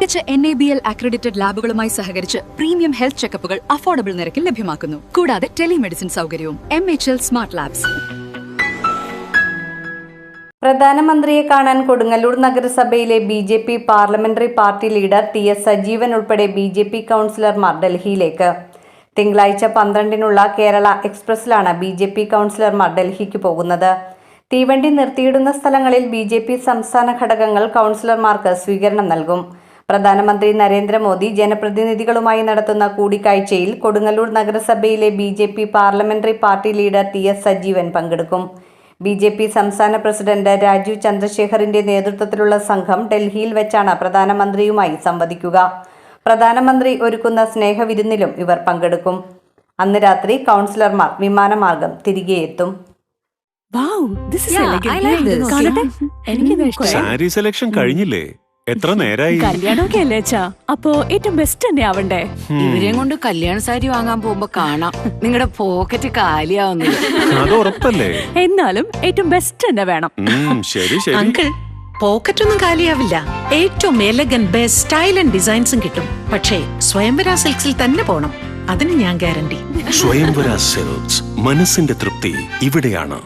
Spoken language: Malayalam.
മികച്ച NABL അക്രഡിറ്റഡ് ലാബുകളുമായി സഹകരിച്ച് പ്രീമിയം ഹെൽത്ത് ചെക്കപ്പുകൾ അഫോർഡബിൾ നിരക്കിൽ ലഭ്യമാക്കുന്നു. കൂടാതെ ടെലിമെഡിസിൻ സൗകര്യവും. MHL smart labs. പ്രധാനമന്ത്രിയെ കാണാൻ കൊടുങ്ങല്ലൂർ നഗരസഭയിലെ BJP parliamentary party leader TS Sajeevan ഉൾപ്പെടെ BJP കൗൺസിലർമാർ ഡൽഹിയിലേക്ക്. തിങ്കളാഴ്ച 12-നുള്ള കേരള എക്സ്പ്രസിലാണ് BJP കൗൺസിലർമാർ ഡൽഹിക്ക് പോകുന്നത്. തീവണ്ടി നിർത്തിയിടുന്ന സ്ഥലങ്ങളിൽ BJP സംസ്ഥാന ഘടകങ്ങൾ കൗൺസിലർമാർക്ക് സ്വീകരണം നൽകും. പ്രധാനമന്ത്രി നരേന്ദ്രമോദി ജനപ്രതിനിധികളുമായി നടത്തുന്ന കൂടിക്കാഴ്ചയിൽ കൊടുങ്ങല്ലൂർ നഗരസഭയിലെ BJP parliamentary party leader TS Sajeevan പങ്കെടുക്കും. BJP സംസ്ഥാന പ്രസിഡന്റ് രാജീവ് ചന്ദ്രശേഖറിന്റെ നേതൃത്വത്തിലുള്ള സംഘം ഡൽഹിയിൽ വെച്ചാണ് പ്രധാനമന്ത്രിയുമായി സംവദിക്കുക. പ്രധാനമന്ത്രി ഒരുക്കുന്ന സ്നേഹവിരുന്നിലും ഇവർ പങ്കെടുക്കും. അന്ന് രാത്രി കൗൺസിലർമാർ വിമാനമാർഗം തിരികെ എത്തും. സാരി സെലക്ഷൻ കഴിഞ്ഞില്ലേ? എത്ര നേരായി? കല്യാണമൊക്കെ അല്ലേ അച്ഛാ? അപ്പോ ഏറ്റവും ബെസ്റ്റ് തന്നെ ആവണ്ടേ? ഇവരെയും കൊണ്ട് കല്യാണ സാരി വാങ്ങാൻ പോകുമ്പോ കാണാം നിങ്ങളുടെ പോക്കറ്റ് കാലിയാവുന്നില്ല. അത് ഉറപ്പല്ലേ? എന്നാലും ഏറ്റവും ബെസ്റ്റ് തന്നെ വേണം. ശരി ശരി. അങ്കിൾ, പോക്കറ്റ് ഒന്നും കാലിയാവില്ല. ഏറ്റവും എലഗൻ ബെസ്റ്റ് സ്റ്റൈൽ ആൻഡ് ഡിസൈൻസും കിട്ടും. പക്ഷേ സ്വയംവര സിൽക്സിൽ തന്നെ പോണം. അതിന് ഞാൻ ഗ്യാരണ്ടി. സ്വയംവര സിൽക്സ്, മനസ്സിന്റെ തൃപ്തി ഇവിടെയാണ്.